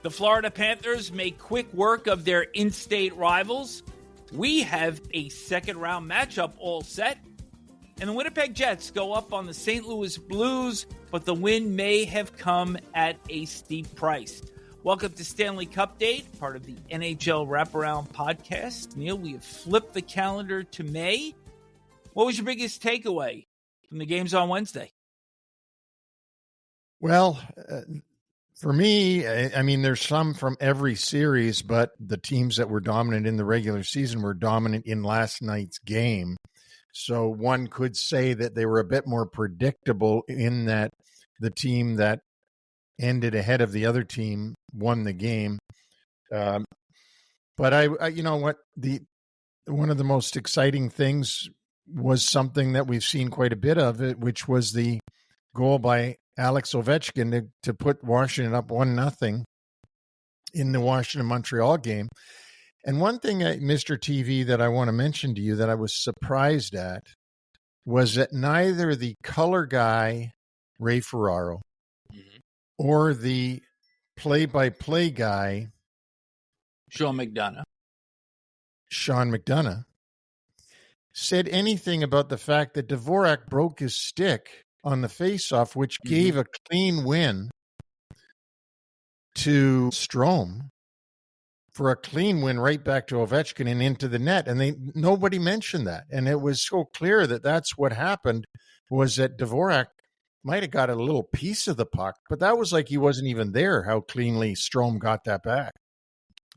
The Florida Panthers make quick work of their in-state rivals. We have a second-round matchup all set. And the Winnipeg Jets go up on the St. Louis Blues, but the win may have come at a steep price. Welcome to Stanley Cupdate, part of the NHL Wraparound podcast. Neil, we have flipped the calendar to May. What was your biggest takeaway from the games on Wednesday? Well, for me, I mean, there's some from every series, but the teams that were dominant in the regular season were dominant in last night's game. So one could say that they were a bit more predictable in that the team that ended ahead of the other team won the game. But I you know what, one of the most exciting things was something that we've seen quite a bit of it, which was the goal by Alex Ovechkin to put Washington up 1-0 in the Washington-Montreal game. And one thing, Mr. TV, that I want to mention to you that I was surprised at was that neither the color guy, Ray Ferraro, or the play-by-play guy, Sean McDonough, said anything about the fact that Dvorak broke his stick on the faceoff, which gave a clean win to Strome for a clean win right back to Ovechkin and into the net. And nobody mentioned that. And it was so clear that that's what happened, was that Dvorak might have got a little piece of the puck, but that was like he wasn't even there, how cleanly Strome got that back.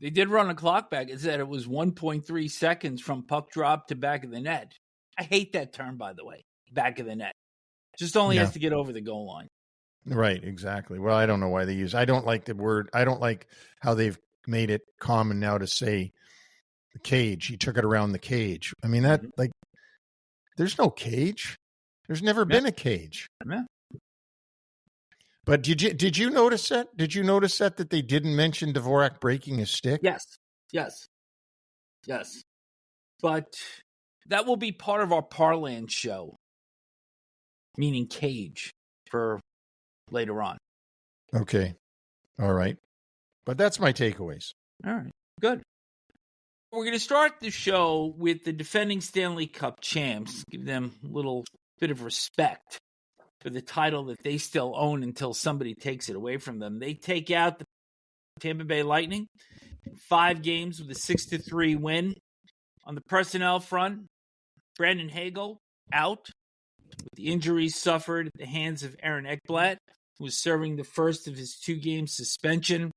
They did run a clock back. It said it was 1.3 seconds from puck drop to back of the net. I hate that term, by the way, back of the net. Just only has to get over the goal line. Right, exactly. Well, I don't know why they use. I don't like the word. I don't like how they've made it common now to say the cage. He took it around the cage. I mean, that like, there's no cage. There's never been a cage. Yeah. But did you notice that? Did you notice that they didn't mention Dvorak breaking his stick? Yes. But that will be part of our Parland show, meaning cage, for later on. Okay. All right. But that's my takeaways. All right. Good. We're going to start the show with the defending Stanley Cup champs. Give them a little bit of respect for the title that they still own until somebody takes it away from them. They take out the Tampa Bay Lightning in 5 games with a 6-3 win. On the personnel front, Brandon Hagel out with the injuries suffered at the hands of Aaron Ekblad, who was serving the first of his 2-game suspension.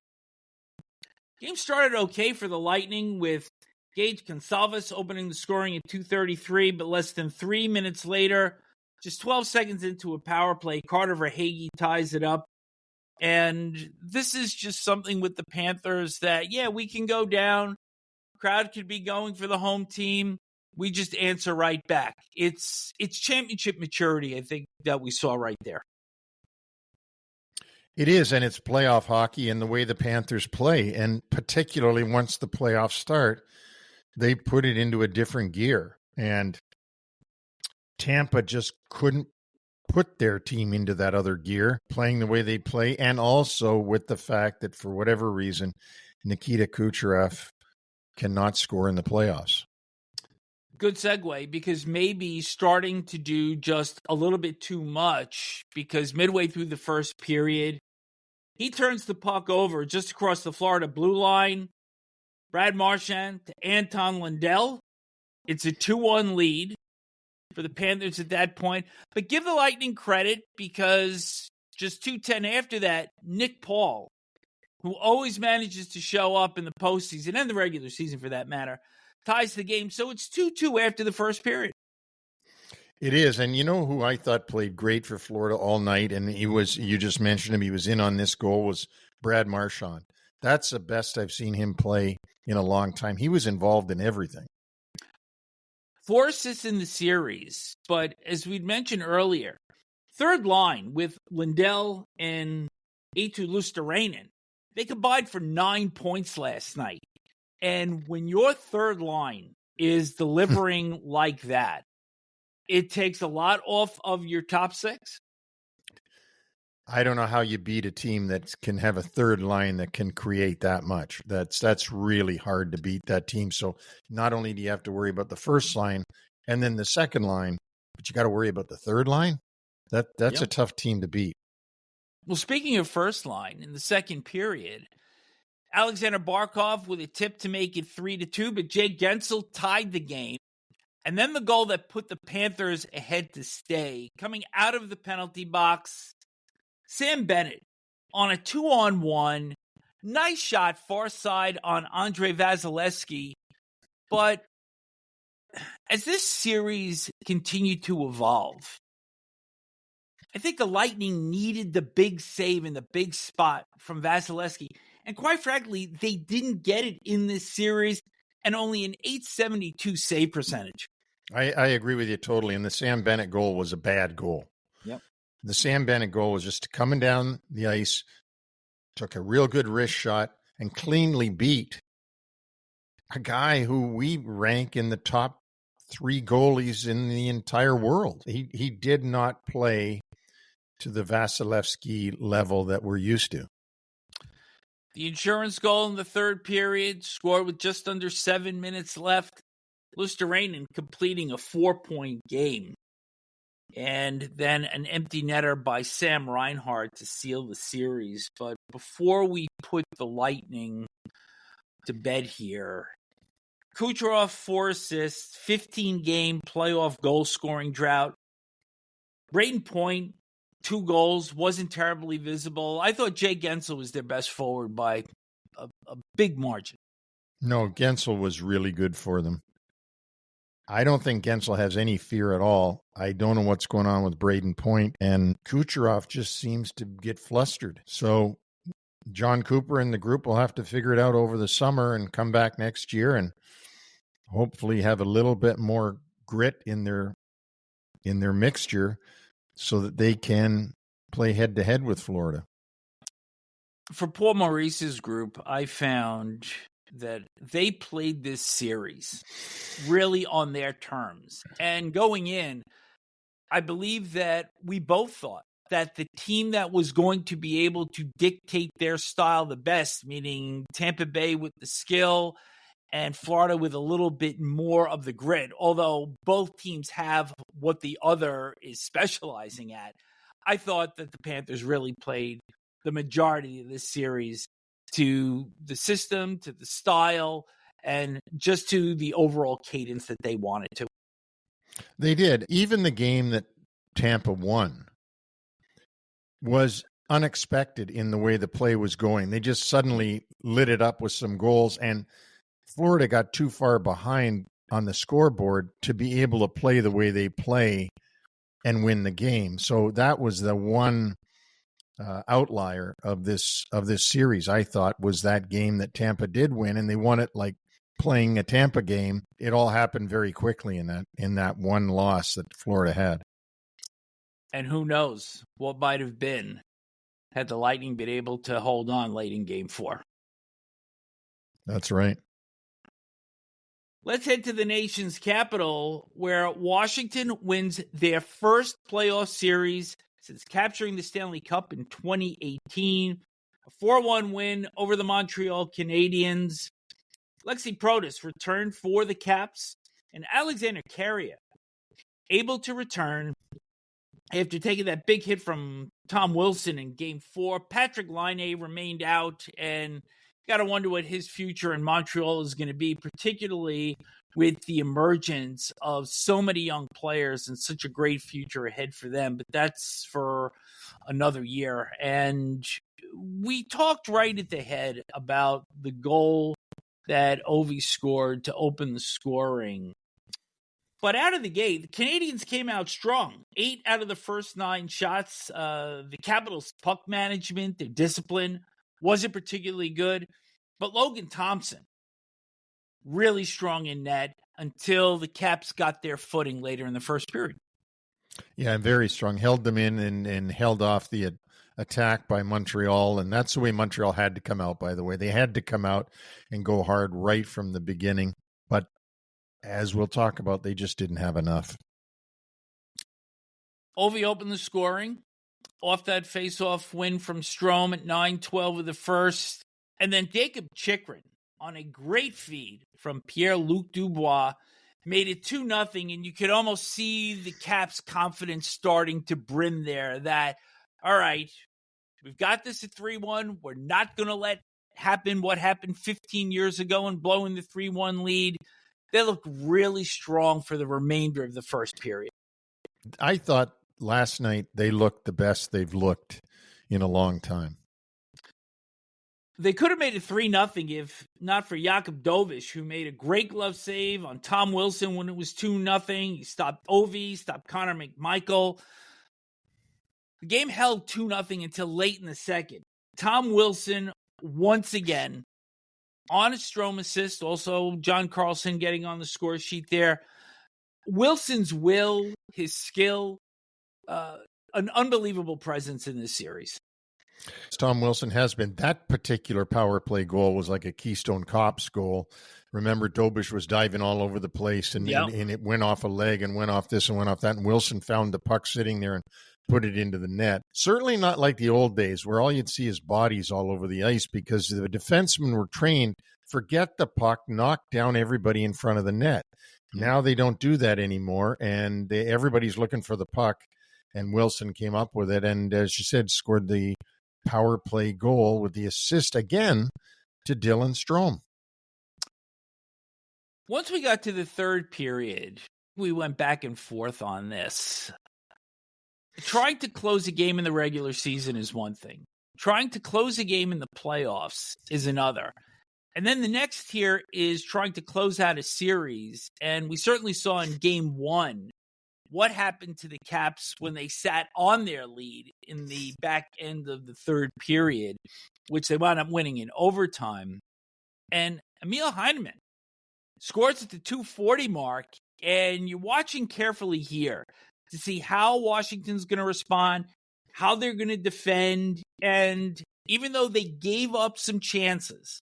Game started okay for the Lightning, with Gage Gonsalves opening the scoring at 2:33, but less than 3 minutes later, just 12 seconds into a power play, Carter Verhaeghe ties it up. And this is just something with the Panthers that, we can go down. Crowd could be going for the home team. We just answer right back. It's championship maturity, I think, that we saw right there. It is, and it's playoff hockey and the way the Panthers play. And particularly once the playoffs start, they put it into a different gear. And Tampa just couldn't put their team into that other gear, playing the way they play, and also with the fact that for whatever reason, Nikita Kucherov cannot score in the playoffs. Good segue, because maybe starting to do just a little bit too much, because midway through the first period, he turns the puck over just across the Florida blue line. Brad Marchand to Anton Lundell. It's a 2-1 lead for the Panthers at that point. But give the Lightning credit, because just 2:10 after that, Nick Paul, who always manages to show up in the postseason and the regular season for that matter, ties the game. So it's 2-2 after the first period. It is. And you know who I thought played great for Florida all night, and you just mentioned him, he was in on this goal, was Brad Marchand. That's the best I've seen him play in a long time. He was involved in everything. 4 assists in the series, but as we'd mentioned earlier, third line with Lundell and Eetu Luostarinen, they combined for 9 points last night. And when your third line is delivering like that, it takes a lot off of your top 6. I don't know how you beat a team that can have a third line that can create that much. That's really hard to beat that team. So not only do you have to worry about the first line and then the second line, but you got to worry about the third line. That's a tough team to beat. Well, speaking of first line, in the second period, Alexander Barkov with a tip to make it 3-2, but Jay Gensel tied the game. And then the goal that put the Panthers ahead to stay. Coming out of the penalty box, Sam Bennett on a 2-on-1. Nice shot, far side on Andre Vasilevsky. But as this series continued to evolve, I think the Lightning needed the big save in the big spot from Vasilevsky. And quite frankly, they didn't get it in this series, and only an .872 save percentage. I agree with you totally. And the Sam Bennett goal was a bad goal. Yep. The Sam Bennett goal was just coming down the ice, took a real good wrist shot, and cleanly beat a guy who we rank in the top 3 goalies in the entire world. He did not play to the Vasilevsky level that we're used to. The insurance goal in the third period, scored with just under 7 minutes left. Luosterainen completing a 4-point game. And then an empty netter by Sam Reinhart to seal the series. But before we put the Lightning to bed here, Kucherov 4 assists, 15-game playoff goal-scoring drought. Brayden Point, 2 goals, wasn't terribly visible. I thought Jay Gensel was their best forward by a big margin. No, Gensel was really good for them. I don't think Gensel has any fear at all. I don't know what's going on with Brayden Point, and Kucherov just seems to get flustered. So John Cooper and the group will have to figure it out over the summer and come back next year and hopefully have a little bit more grit in their mixture so that they can play head-to-head with Florida. For Paul Maurice's group, I found that they played this series really on their terms. And going in, I believe that we both thought that the team that was going to be able to dictate their style the best, meaning Tampa Bay with the skill and Florida with a little bit more of the grit, although both teams have what the other is specializing at, I thought that the Panthers really played the majority of this series to the system, to the style, and just to the overall cadence that they wanted to. They did. Even the game that Tampa won was unexpected in the way the play was going. They just suddenly lit it up with some goals, and Florida got too far behind on the scoreboard to be able to play the way they play and win the game. So that was the one outlier of this series, I thought, was that game that Tampa did win, and they won it like playing a Tampa game. It all happened very quickly in that one loss that Florida had. And who knows what might have been had the Lightning been able to hold on late in Game 4. That's right. Let's head to the nation's capital, where Washington wins their first playoff series since capturing the Stanley Cup in 2018. A 4-1 win over the Montreal Canadiens. Alexi Protas returned for the Caps, and Alexander Carrier able to return after taking that big hit from Tom Wilson in Game 4. Patrick Laine remained out, and got to wonder what his future in Montreal is going to be, particularly with the emergence of so many young players and such a great future ahead for them. But that's for another year. And we talked right at the head about the goal that Ovi scored to open the scoring. But out of the gate, the Canadiens came out strong. 8 out of the first 9 shots. The Capitals' puck management, their discipline, wasn't particularly good. But Logan Thompson, really strong in net until the Caps got their footing later in the first period. Yeah, very strong. Held them in and held off the attack by Montreal. And that's the way Montreal had to come out, by the way. They had to come out and go hard right from the beginning. But as we'll talk about, they just didn't have enough. Ovi opened the scoring off that face-off win from Strome at 9-12 of the first. And then Jacob Chikrin on a great feed from Pierre-Luc Dubois made it 2-0, and you could almost see the Caps' confidence starting to brim there that, all right, we've got this at 3-1. We're not going to let happen what happened 15 years ago and blowing the 3-1 lead. They looked really strong for the remainder of the first period. I thought last night they looked the best they've looked in a long time. They could have made it 3-0 if not for Jakub Dovish, who made a great glove save on Tom Wilson when it was 2-0. He stopped Ovi, stopped Connor McMichael. The game held 2-0 until late in the second. Tom Wilson, once again, on a Strome assist. Also, John Carlson getting on the score sheet there. Wilson's will, his skill, an unbelievable presence in this series. Tom Wilson has been. That particular power play goal was like a Keystone Cops goal. Remember, Dobish was diving all over the place, and it went off a leg and went off this and went off that, and Wilson found the puck sitting there and put it into the net. Certainly not like the old days where all you'd see is bodies all over the ice, because the defensemen were trained, forget the puck, knock down everybody in front of the net. Now they don't do that anymore, and everybody's looking for the puck, and Wilson came up with it, and as you said, scored the power play goal with the assist again to Dylan Strome. Once we got to the third period, we went back and forth on this. Trying to close a game in the regular season is one thing. Trying to close a game in the playoffs is another. And then the next tier is trying to close out a series. And we certainly saw in game one what happened to the Caps when they sat on their lead in the back end of the third period, which they wound up winning in overtime. And Emil Heinemann scores at the 2:40 mark, and you're watching carefully here to see how Washington's going to respond, how they're going to defend. And even though they gave up some chances,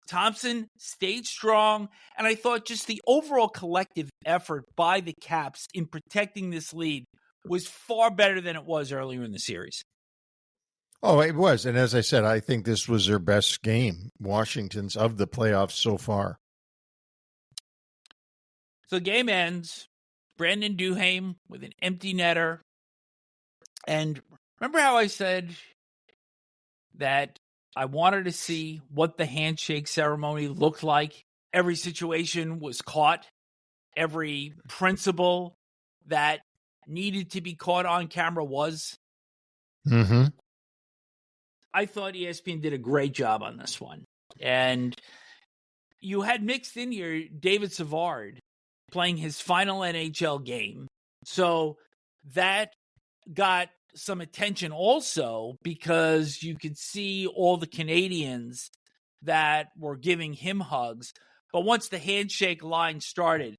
Thompson stayed strong, and I thought just the overall collective effort by the Caps in protecting this lead was far better than it was earlier in the series. Oh, it was. And as I said, I think this was their best game, Washington's, of the playoffs so far. So the game ends. Brandon Duhaime with an empty netter. And remember how I said that I wanted to see what the handshake ceremony looked like? Every situation was caught. Every principle that needed to be caught on camera was. Mm-hmm. I thought ESPN did a great job on this one. And you had mixed in here David Savard playing his final NHL game. So that got some attention also because you could see all the Canadians that were giving him hugs. But once the handshake line started,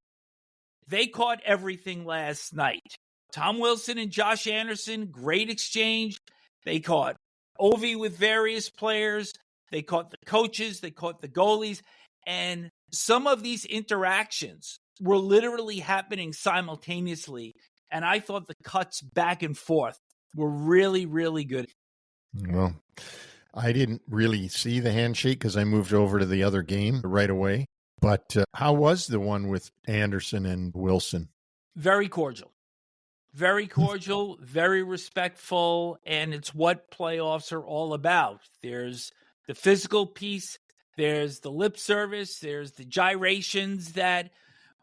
they caught everything last night. Tom Wilson and Josh Anderson, great exchange. They caught Ovi with various players. They caught the coaches. They caught the goalies. And some of these interactions were literally happening simultaneously. And I thought the cuts back and forth were really, really good. Well, I didn't really see the handshake because I moved over to the other game right away. But how was the one with Anderson and Wilson? Very cordial. Very cordial, very respectful, and it's what playoffs are all about. There's the physical piece, there's the lip service, there's the gyrations that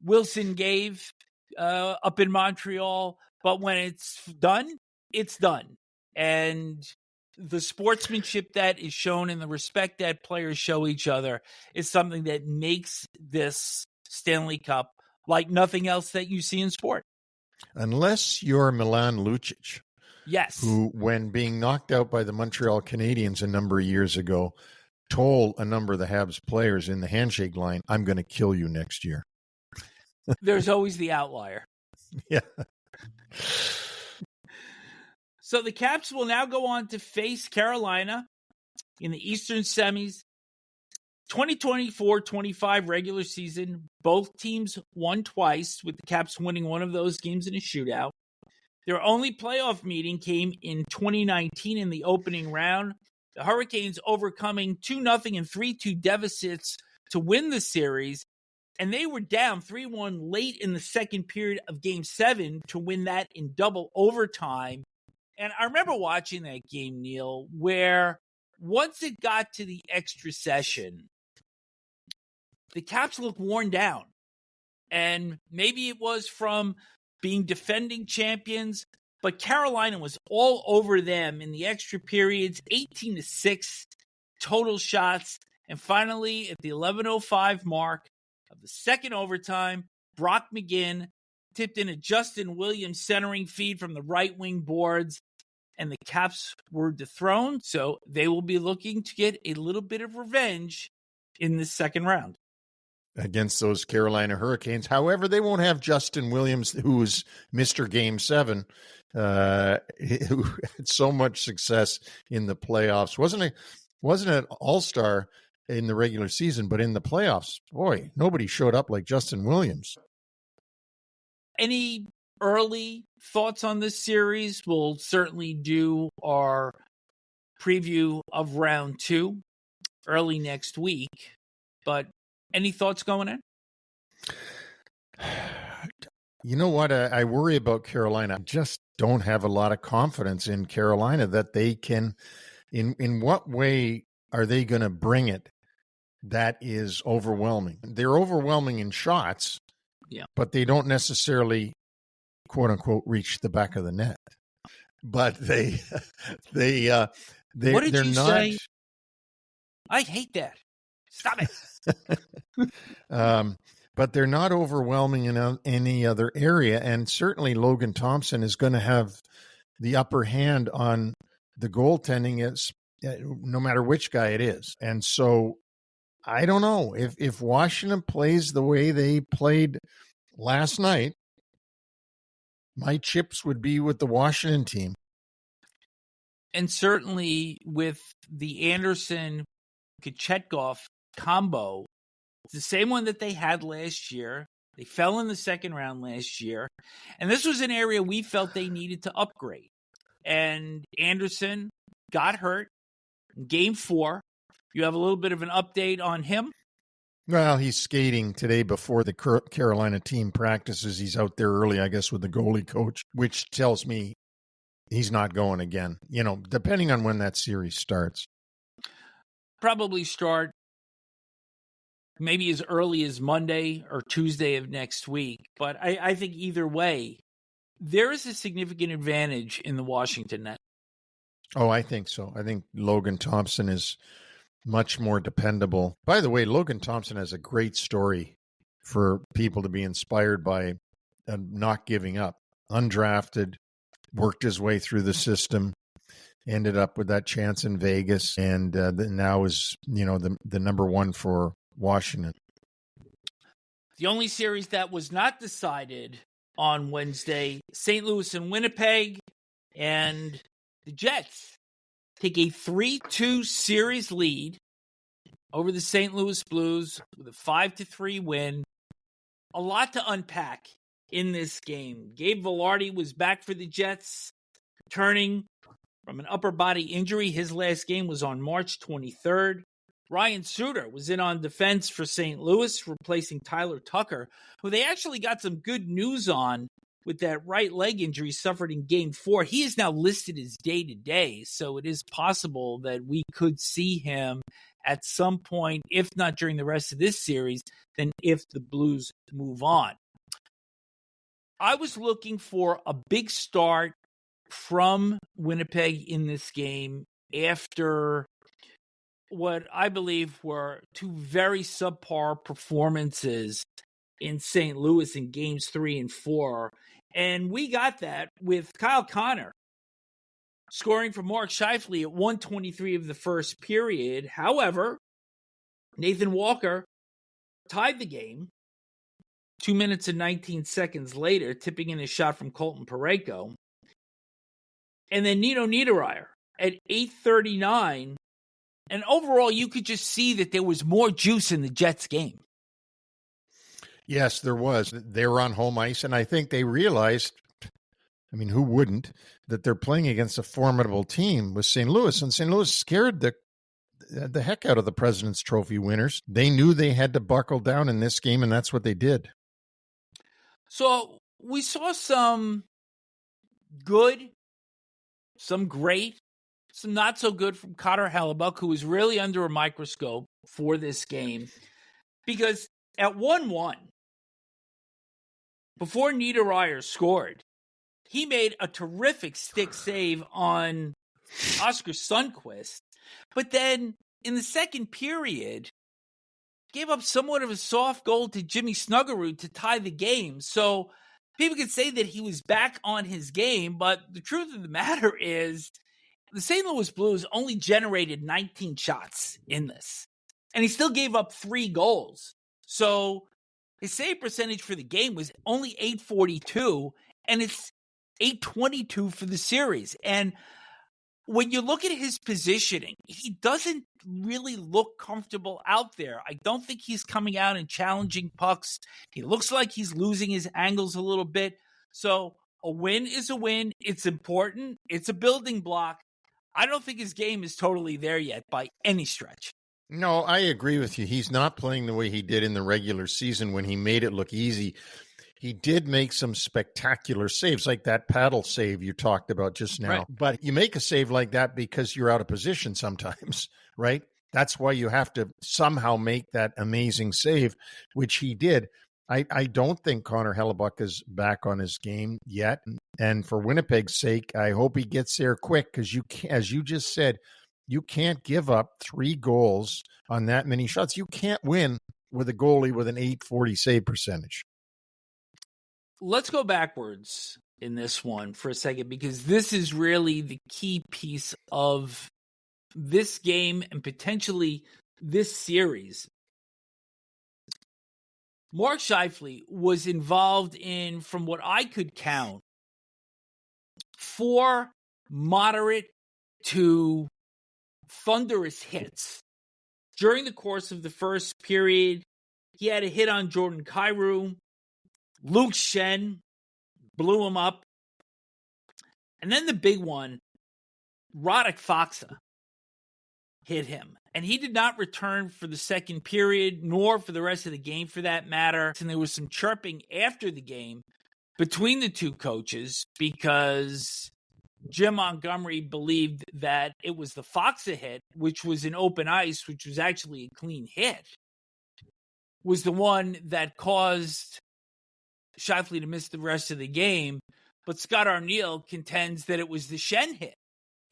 Wilson gave up in Montreal, but when it's done, it's done. And the sportsmanship that is shown and the respect that players show each other is something that makes this Stanley Cup like nothing else that you see in sport. Unless you're Milan Lucic. Yes. Who, when being knocked out by the Montreal Canadiens a number of years ago, told a number of the Habs players in the handshake line, I'm going to kill you next year. There's always the outlier. Yeah. So the Caps will now go on to face Carolina in the Eastern semis. 2024-25 regular season, both teams won twice, with the Caps winning one of those games in a shootout. Their only playoff meeting came in 2019 in the opening round. The Hurricanes overcoming 2-0 and 3-2 deficits to win the series. And they were down 3-1 late in the second period of Game 7 to win that in double overtime. And I remember watching that game, Neil, where once it got to the extra session, the Caps looked worn down. And maybe it was from being defending champions, but Carolina was all over them in the extra periods, 18-6 total shots. And finally, at the 11:05 mark of the second overtime, Brock McGinn tipped in a Justin Williams centering feed from the right wing boards, and the Caps were dethroned. So they will be looking to get a little bit of revenge in the second round against those Carolina Hurricanes. However, they won't have Justin Williams, who's Mr. Game 7, who had so much success in the playoffs. Wasn't an all-star in the regular season, but in the playoffs, boy, nobody showed up like Justin Williams. Any early thoughts on this series? We'll certainly do our preview of round 2 early next week, but any thoughts going in? You know what? I worry about Carolina. I just don't have a lot of confidence in Carolina that they can. In what way are they going to bring it that is overwhelming? They're overwhelming in shots, but they don't necessarily, quote unquote, reach the back of the net. But what did you say? I hate that. Stop it. But they're not overwhelming in any other area. And certainly Logan Thompson is going to have the upper hand on the goaltending, no matter which guy it is. And so I don't know if Washington plays the way they played last night, my chips would be with the Washington team. And certainly with the Anderson-Kochetkov combo, it's the same one that they had last year. They fell in the second round last year. And this was an area we felt they needed to upgrade. And Anderson got hurt in Game 4. You have a little bit of an update on him? Well, he's skating today before the Carolina team practices. He's out there early, I guess, with the goalie coach, which tells me he's not going again, depending on when that series starts. Probably start maybe as early as Monday or Tuesday of next week. But I think either way, there is a significant advantage in the Washington net. Oh, I think so. I think Logan Thompson is much more dependable. By the way, Logan Thompson has a great story for people to be inspired by, not giving up. Undrafted, worked his way through the system, ended up with that chance in Vegas, and now is, the number one for Washington. The only series that was not decided on Wednesday, St. Louis and Winnipeg, and the Jets take a 3-2 series lead over the St. Louis Blues with a 5-3 win. A lot to unpack in this game. Gabe Vilardi was back for the Jets, returning from an upper body injury. His last game was on March 23rd. Ryan Suter was in on defense for St. Louis, replacing Tyler Tucker, who they actually got some good news on with that right leg injury suffered in Game 4. He is now listed as day-to-day, so it is possible that we could see him at some point, if not during the rest of this series, then if the Blues move on. I was looking for a big start from Winnipeg in this game after what I believe were two very subpar performances in St. Louis in Games 3 and 4. And we got that with Kyle Connor scoring for Mark Scheifele at 1:23 of the first period. However, Nathan Walker tied the game 2 minutes and 19 seconds later, tipping in a shot from Colton Parayko. And then Nino Niederreiter at 8:39. And overall, you could just see that there was more juice in the Jets game. Yes, there was. They were on home ice, and I think they realized I mean, who wouldn't? That they're playing against a formidable team with St. Louis, and St. Louis scared the heck out of the President's Trophy winners. They knew they had to buckle down in this game, and that's what they did. So we saw some good, some great, some not so good from Connor Hellebuyck, who was really under a microscope for this game. Because at 1-1, before Niederreiter scored, he made a terrific stick save on Oscar Sundqvist. But then in the second period, gave up somewhat of a soft goal to Jimmy Snuggerud to tie the game. So people could say that he was back on his game, but the truth of the matter is the St. Louis Blues only generated 19 shots in this, and he still gave up 3 goals. So his save percentage for the game was only .842, and it's .822 for the series. And when you look at his positioning, he doesn't really look comfortable out there. I don't think he's coming out and challenging pucks. He looks like he's losing his angles a little bit. So a win is a win. It's important. It's a building block. I don't think his game is totally there yet by any stretch. No, I agree with you. He's not playing the way he did in the regular season when he made it look easy. He did make some spectacular saves, like that paddle save you talked about just now. Right. But you make a save like that because you're out of position sometimes, right? That's why you have to somehow make that amazing save, which he did. I don't think Connor Hellebuyck is back on his game yet. And for Winnipeg's sake, I hope he gets there quick because as you just said, you can't give up 3 goals on that many shots. You can't win with a goalie with an .840 save percentage. Let's go backwards in this one for a second, because this is really the key piece of this game and potentially this series. Mark Scheifele was involved in, from what I could count, 4 moderate to thunderous hits. During the course of the first period, he had a hit on Jordan Kyrou. Luke Schenn blew him up. And then the big one, Radek Faksa hit him. And he did not return for the second period, nor for the rest of the game for that matter. And there was some chirping after the game between the two coaches because Jim Montgomery believed that it was the Faksa hit, which was in open ice, which was actually a clean hit, was the one that caused Scheifele to miss the rest of the game. But Scott Arniel contends that it was the Schenn hit,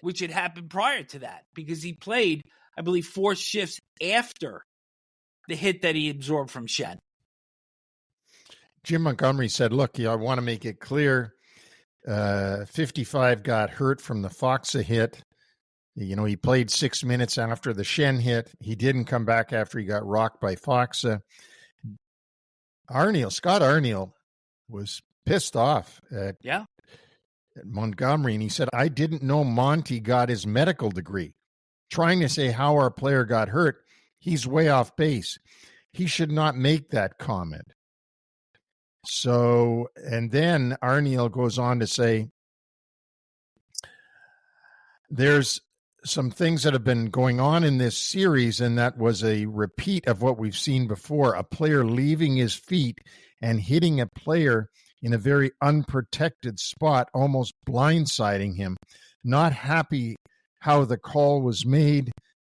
which had happened prior to that, because he played, I believe, 4 shifts after the hit that he absorbed from Schenn. Jim Montgomery said, look, I want to make it clear, 55 got hurt from the Faksa hit. You know, he played 6 minutes after the Schenn hit. He didn't come back after he got rocked by Faksa. Scott Arniel was pissed off at Montgomery, and he said, I didn't know Monty got his medical degree. Trying to say how our player got hurt, he's way off base. He should not make that comment. So, and then Arniel goes on to say, there's some things that have been going on in this series, and that was a repeat of what we've seen before, a player leaving his feet and hitting a player in a very unprotected spot, almost blindsiding him. Not happy how the call was made.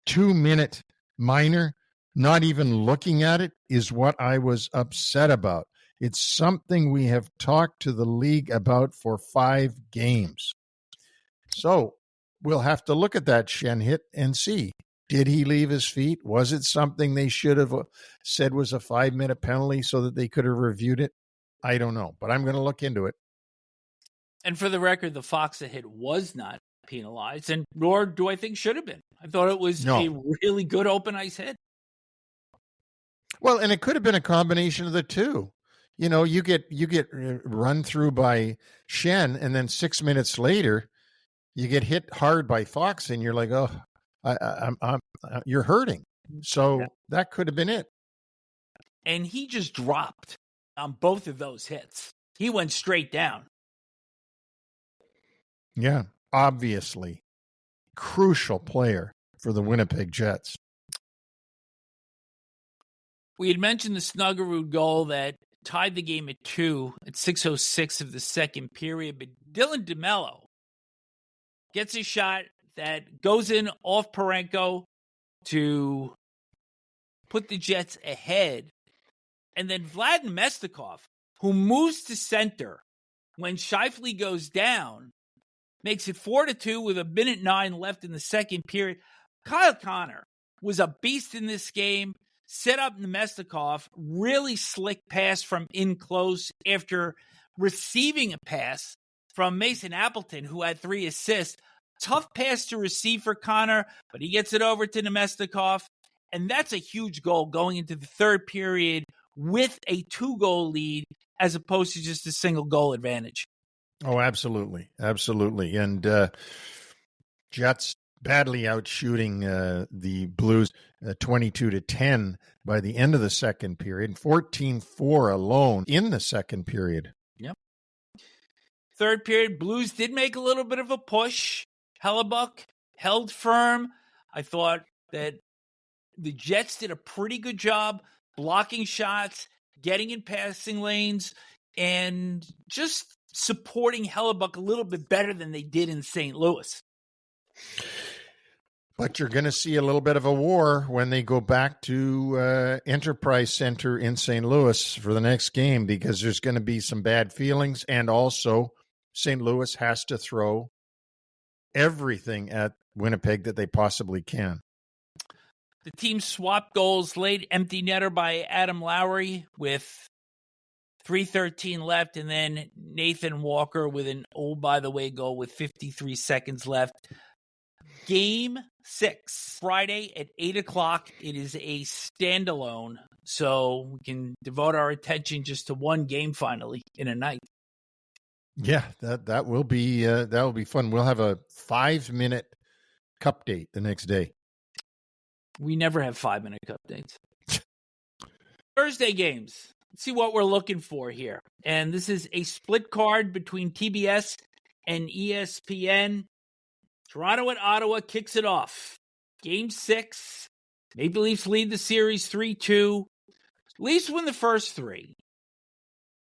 2-minute minor, not even looking at it, is what I was upset about. It's something we have talked to the league about for 5 games. So we'll have to look at that Schenn hit and see. Did he leave his feet? Was it something they should have said was a 5-minute penalty so that they could have reviewed it? I don't know, but I'm going to look into it. And for the record, the Faksa hit was not penalized, and nor do I think should have been. I thought it was a really good open ice hit. Well, and it could have been a combination of the two. You know, you get run through by Schenn, and then 6 minutes later, you get hit hard by Fox, and you're like, oh, you're hurting. So that could have been it. And he just dropped on both of those hits. He went straight down. Yeah, obviously. Crucial player for the Winnipeg Jets. We had mentioned the Snuggerud goal that tied the game at 2 at 6:06 of the second period, but Dylan DeMello gets a shot that goes in off Parenko to put the Jets ahead. And then Vlad Mestikov, who moves to center when Scheifele goes down, makes it 4-2 with 1:09 left in the second period. Kyle Connor was a beast in this game, set up Nemestikov, really slick pass from in close after receiving a pass from Mason Appleton, who had 3 assists. Tough pass to receive for Connor, but he gets it over to Nemestikov, and that's a huge goal going into the third period with a 2-goal lead as opposed to just a single goal advantage. Oh, absolutely. Absolutely. And Jets badly out shooting the Blues 22-10 by the end of the second period, 14-4 alone in the second period. Yep. Third period, Blues did make a little bit of a push. Hellebuck held firm. I thought that the Jets did a pretty good job blocking shots, getting in passing lanes, and just supporting Hellebuck a little bit better than they did in St. Louis. But you're going to see a little bit of a war when they go back to Enterprise Center in St. Louis for the next game, because there's going to be some bad feelings, and also St. Louis has to throw everything at Winnipeg that they possibly can. The team swapped goals late, empty netter by Adam Lowry with 3:13 left, and then Nathan Walker with an by-the-way goal with 53 seconds left. Game 6, Friday at 8 o'clock. It is a standalone, so we can devote our attention just to one game finally in a night. Yeah, that will be fun. We'll have a 5-minute Cupdate the next day. We never have 5-minute updates. Thursday games. Let's see what we're looking for here. And this is a split card between TBS and ESPN. Toronto at Ottawa kicks it off. Game 6. Maple Leafs lead the series 3-2. Leafs win the first 3.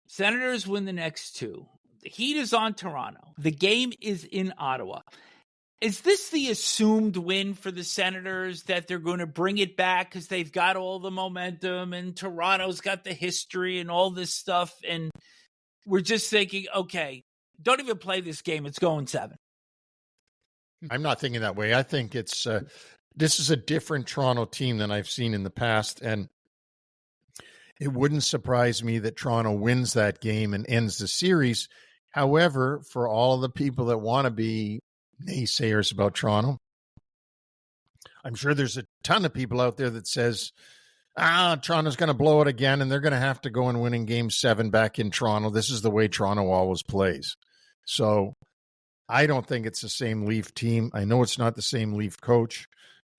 Senators win the next 2. The heat is on Toronto. The game is in Ottawa. Is this the assumed win for the Senators, that they're going to bring it back because they've got all the momentum and Toronto's got the history and all this stuff, and we're just thinking, okay, don't even play this game. It's going 7. I'm not thinking that way. I think it's this is a different Toronto team than I've seen in the past, and it wouldn't surprise me that Toronto wins that game and ends the series. However, for all of the people that want to be naysayers about Toronto, I'm sure there's a ton of people out there that says, Toronto's going to blow it again, and they're going to have to go and win in Game 7 back in Toronto. This is the way Toronto always plays. So I don't think it's the same Leaf team. I know it's not the same Leaf coach,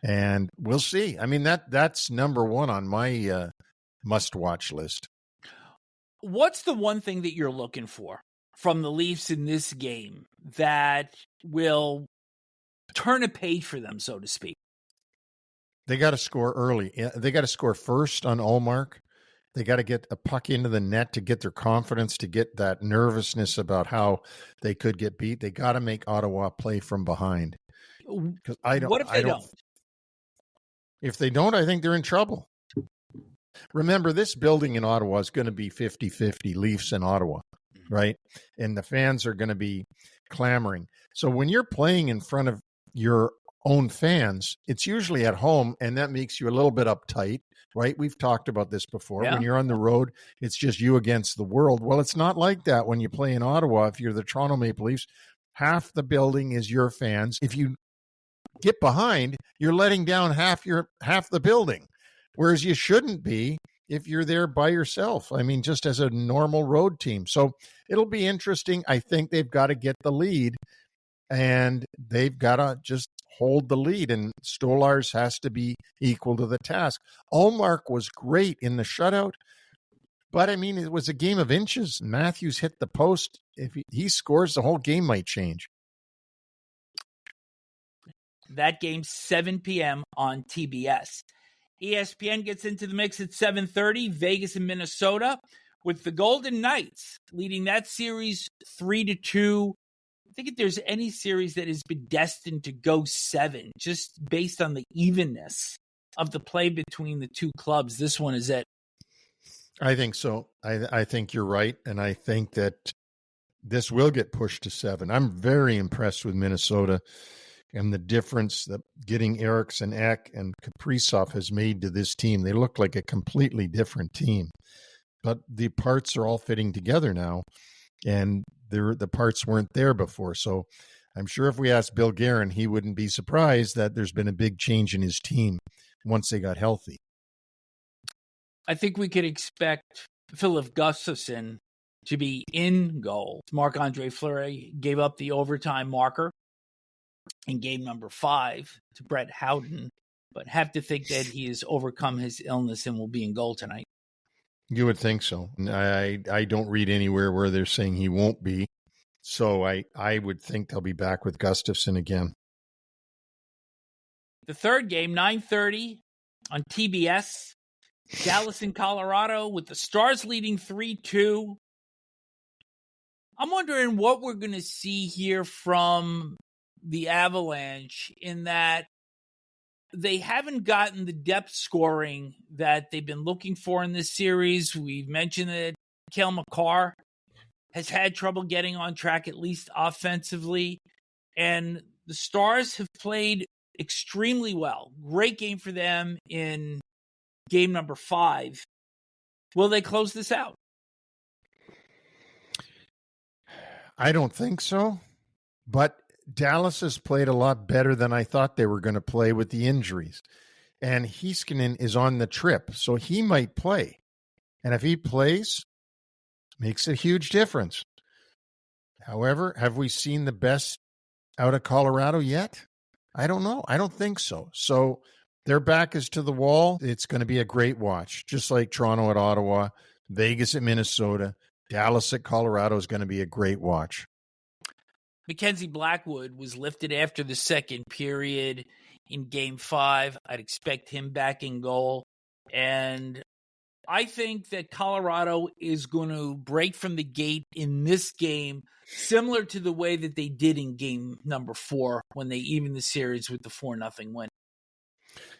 and we'll see. I mean, that's number one on my must-watch list. What's the one thing that you're looking for from the Leafs in this game that will turn a page for them, so to speak? They got to score early. They got to score first on Ullmark. They got to get a puck into the net to get their confidence, to get that nervousness about how they could get beat. They got to make Ottawa play from behind. Because What if they don't? If they don't, I think they're in trouble. Remember, this building in Ottawa is going to be 50-50 Leafs in Ottawa, right? And the fans are going to be clamoring. So when you're playing in front of your own fans, it's usually at home, and that makes you a little bit uptight, right? We've talked about this before. Yeah. When you're on the road, it's just you against the world. Well, it's not like that when you play in Ottawa. If you're the Toronto Maple Leafs, half the building is your fans. If you get behind, you're letting down half the building, whereas you shouldn't be if you're there by yourself. I mean, just as a normal road team. So it'll be interesting. I think they've got to get the lead, and they've got to just hold the lead, and Stolarz has to be equal to the task. Ullmark was great in the shutout, but I mean, it was a game of inches. Matthews hit the post. If he scores, the whole game might change. That game, 7 p.m. on TBS. ESPN gets into the mix at 7:30, Vegas and Minnesota, with the Golden Knights leading that series 3-2. I think if there's any series that has been destined to go 7, just based on the evenness of the play between the two clubs, this one is it. I think so. I think you're right, and I think that this will get pushed to 7. I'm very impressed with Minnesota and the difference that getting Eriksson, Ek, and Kaprizov has made to this team. They look like a completely different team, but the parts are all fitting together now, and the parts weren't there before. So I'm sure if we asked Bill Guerin, he wouldn't be surprised that there's been a big change in his team once they got healthy. I think we could expect Philip Gustafsson to be in goal. Marc-Andre-Fleury gave up the overtime marker in game number 5 to Brett Howden, but have to think that he has overcome his illness and will be in goal tonight. You would think so. I don't read anywhere where they're saying he won't be. So I would think they'll be back with Gustafsson again. The third game, 9:30 on TBS. Dallas in Colorado with the Stars leading 3-2. I'm wondering what we're going to see here from the Avalanche, in that they haven't gotten the depth scoring that they've been looking for in this series. We've mentioned that Cale Makar has had trouble getting on track, at least offensively. And the Stars have played extremely well. Great game for them in game number 5. Will they close this out? I don't think so, but Dallas has played a lot better than I thought they were going to play with the injuries. And Heiskanen is on the trip, so he might play. And if he plays, makes a huge difference. However, have we seen the best out of Colorado yet? I don't know. I don't think so. So their back is to the wall. It's going to be a great watch, just like Toronto at Ottawa, Vegas at Minnesota, Dallas at Colorado is going to be a great watch. Mackenzie Blackwood was lifted after the second period in game 5. I'd expect him back in goal. And I think that Colorado is going to break from the gate in this game, similar to the way that they did in game number 4 when they evened the series with the 4-0 win.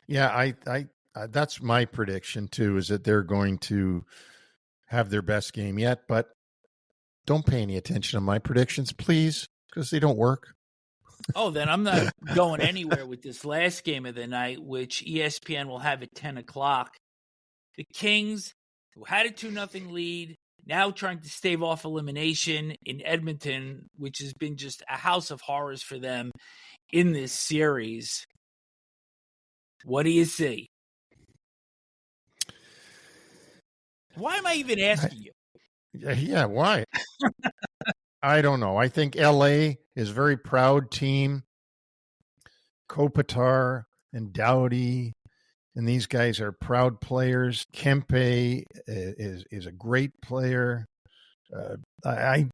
Yeah, I that's my prediction too, is that they're going to have their best game yet, but don't pay any attention to my predictions, please, because they don't work. Oh, then I'm not going anywhere with this last game of the night, which ESPN will have at 10 o'clock. The Kings, who had a 2-0 lead, now trying to stave off elimination in Edmonton, which has been just a house of horrors for them in this series. What do you see? Why am I even asking you? Yeah, why? I don't know. I think LA is a very proud team. Kopitar and Doughty, and these guys are proud players. Kempe is a great player. I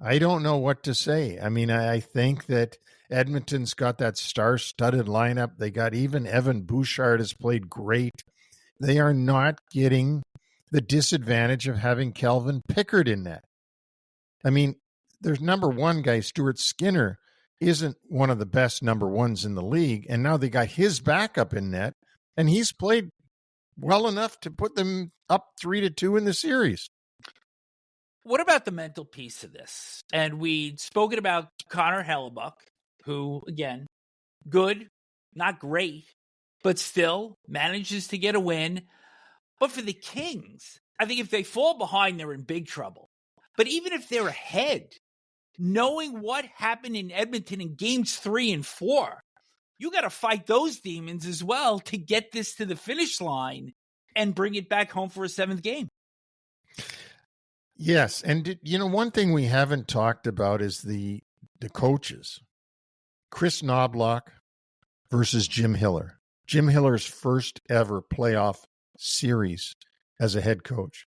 don't know what to say. I mean, I think that Edmonton's got that star-studded lineup. They got even Evan Bouchard has played great. They are not getting the disadvantage of having Calvin Pickard in net. I mean, their number one guy, Stuart Skinner, isn't one of the best number ones in the league, and now they got his backup in net, and he's played well enough to put them up 3-2 in the series. What about the mental piece of this? And we'd spoken about Connor Hellebuck, who, again, good, not great, but still manages to get a win. But for the Kings, I think if they fall behind, they're in big trouble. But even if they're ahead, knowing what happened in Edmonton in games 3 and 4, you got to fight those demons as well to get this to the finish line and bring it back home for a 7th game. Yes, and one thing we haven't talked about is the coaches. Chris Knobloch versus Jim Hiller. Jim Hiller's first ever playoff series as a head coach.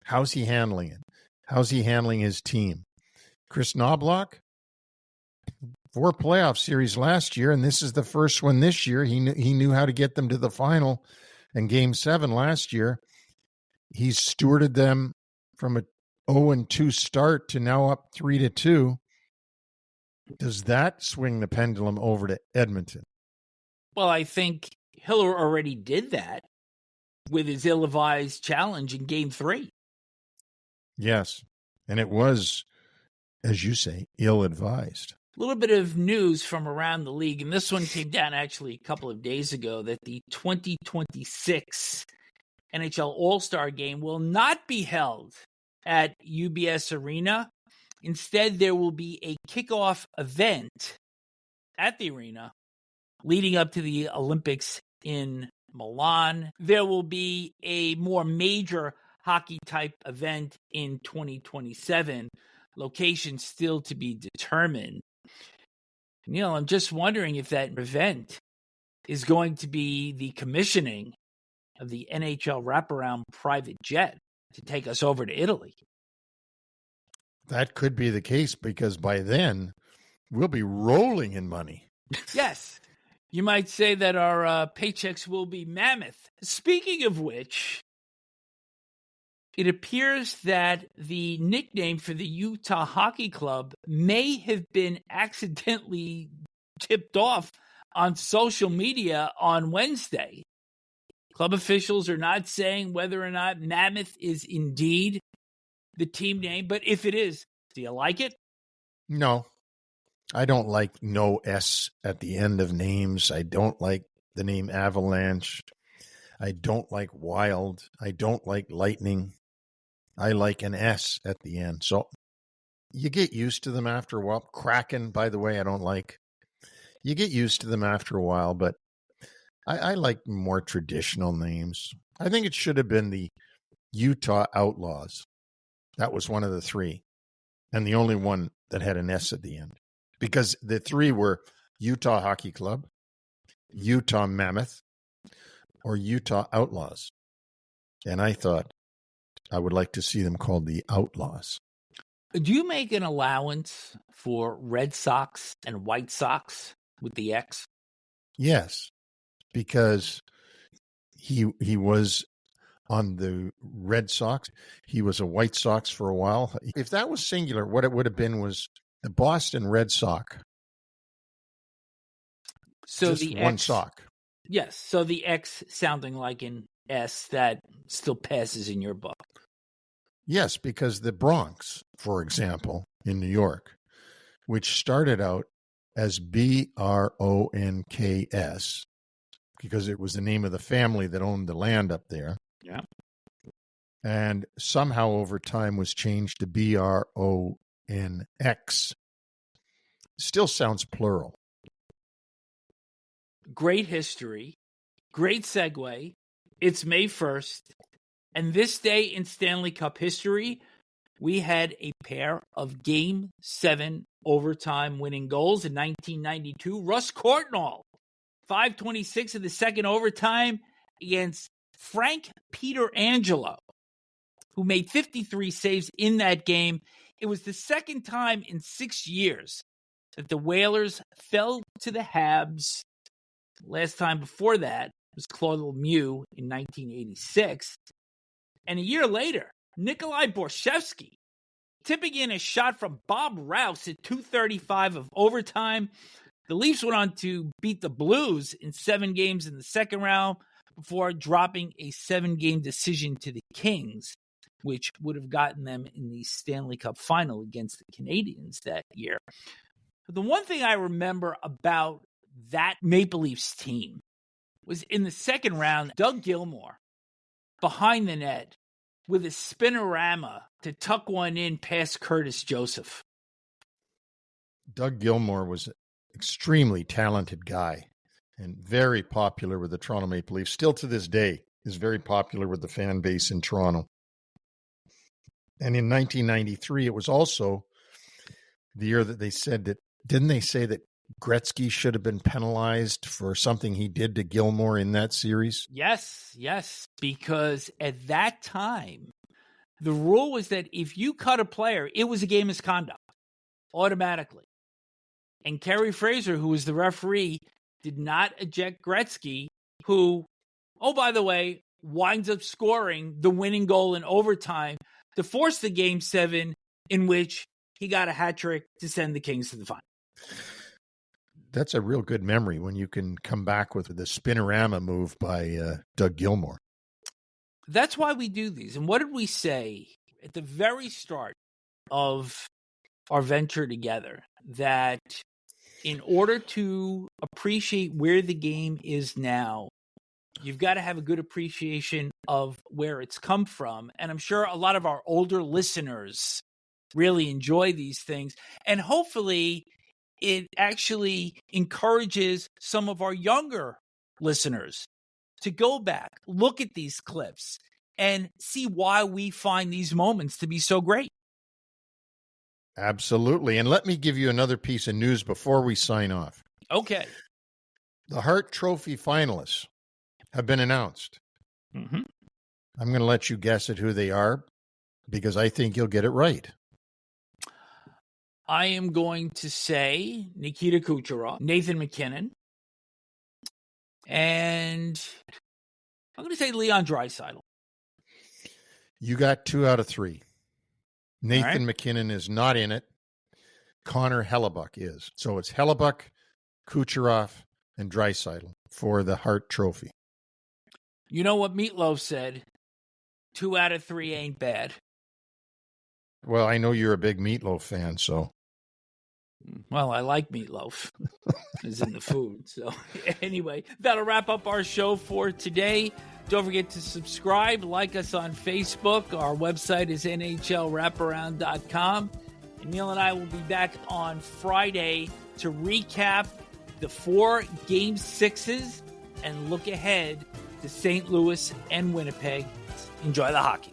How's he handling it? How's he handling his team? Chris Knobloch, 4 playoff series last year, and this is the first one this year. He knew how to get them to the final. And Game 7 last year, he's stewarded them from a 0-2 start to now up 3-2. Does that swing the pendulum over to Edmonton? Well, I think Hiller already did that with his ill-advised challenge in Game 3. Yes, and it was, as you say, ill-advised. A little bit of news from around the league, and this one came down actually a couple of days ago, that the 2026 NHL All-Star Game will not be held at UBS Arena. Instead, there will be a kickoff event at the arena leading up to the Olympics in Milan. There will be a more major hockey-type event in 2027. Location still to be determined. Neil, I'm just wondering if that event is going to be the commissioning of the NHL Wraparound private jet to take us over to Italy. That could be the case, because by then we'll be rolling in money. Yes. You might say that our paychecks will be mammoth. Speaking of which, it appears that the nickname for the Utah Hockey Club may have been accidentally tipped off on social media on Wednesday. Club officials are not saying whether or not Mammoth is indeed the team name, but if it is, do you like it? No, I don't like no S at the end of names. I don't like the name Avalanche. I don't like Wild. I don't like Lightning. I like an S at the end. So you get used to them after a while. Kraken, by the way, I don't like. You get used to them after a while, but I like more traditional names. I think it should have been the Utah Outlaws. That was one of the 3, and the only one that had an S at the end, because the 3 were Utah Hockey Club, Utah Mammoth, or Utah Outlaws. And I thought I would like to see them called the Outlaws. Do you make an allowance for Red Sox and White Sox with the X? Yes, because he was on the Red Sox. He was a White Sox for a while. If that was singular, what it would have been was the Boston Red Sox. So just the one X, sock. Yes, so the X sounding like an S that still passes in your book. Yes, because the Bronx, for example, in New York, which started out as Bronks, because it was the name of the family that owned the land up there. Yeah. And somehow over time was changed to Bronx. Still sounds plural. Great history. Great segue. It's May 1st. And this day in Stanley Cup history, we had a pair of Game 7 overtime winning goals in 1992. Russ Courtnall, 5:26 of the second overtime against Frank Pietrangelo, who made 53 saves in that game. It was the second time in 6 years that the Whalers fell to the Habs. Last time before that was Claude Lemieux in 1986. And a year later, Nikolai Borshevsky tipping in a shot from Bob Rouse at 2:35 of overtime. The Leafs went on to beat the Blues in 7 games in the second round before dropping a 7-game decision to the Kings, which would have gotten them in the Stanley Cup final against the Canadiens that year. But the one thing I remember about that Maple Leafs team was in the second round, Doug Gilmour behind the net with a spinorama to tuck one in past Curtis Joseph. Doug Gilmour was an extremely talented guy and very popular with the Toronto Maple Leafs. Still to this day is very popular with the fan base in Toronto. And in 1993, it was also the year that they said that, didn't they say that Gretzky should have been penalized for something he did to Gilmour in that series? Yes, because at that time, the rule was that if you cut a player, it was a game misconduct automatically. And Kerry Fraser, who was the referee, did not eject Gretzky, who, oh, by the way, winds up scoring the winning goal in overtime to force the Game 7 in which he got a hat trick to send the Kings to the final. That's a real good memory when you can come back with the spinorama move by Doug Gilmour. That's why we do these. And what did we say at the very start of our venture together? That in order to appreciate where the game is now, you've got to have a good appreciation of where it's come from. And I'm sure a lot of our older listeners really enjoy these things. And hopefully it actually encourages some of our younger listeners to go back, look at these clips, and see why we find these moments to be so great. Absolutely. And let me give you another piece of news before we sign off. Okay. The Hart Trophy finalists have been announced. Mm-hmm. I'm going to let you guess at who they are because I think you'll get it right. I am going to say Nikita Kucherov, Nathan MacKinnon, and I'm going to say Leon Draisaitl. You got 2 out of 3. Nathan MacKinnon is not in it. Connor Hellebuck is. So it's Hellebuck, Kucherov, and Draisaitl for the Hart Trophy. You know what Meatloaf said? 2 out of 3 ain't bad. Well, I know you're a big Meatloaf fan, so. Well, I like meatloaf. It's in the food. So anyway, that'll wrap up our show for today. Don't forget to subscribe, like us on Facebook. Our website is NHLWraparound.com. And Neil and I will be back on Friday to recap the 4 Game 6s and look ahead to St. Louis and Winnipeg. Enjoy the hockey.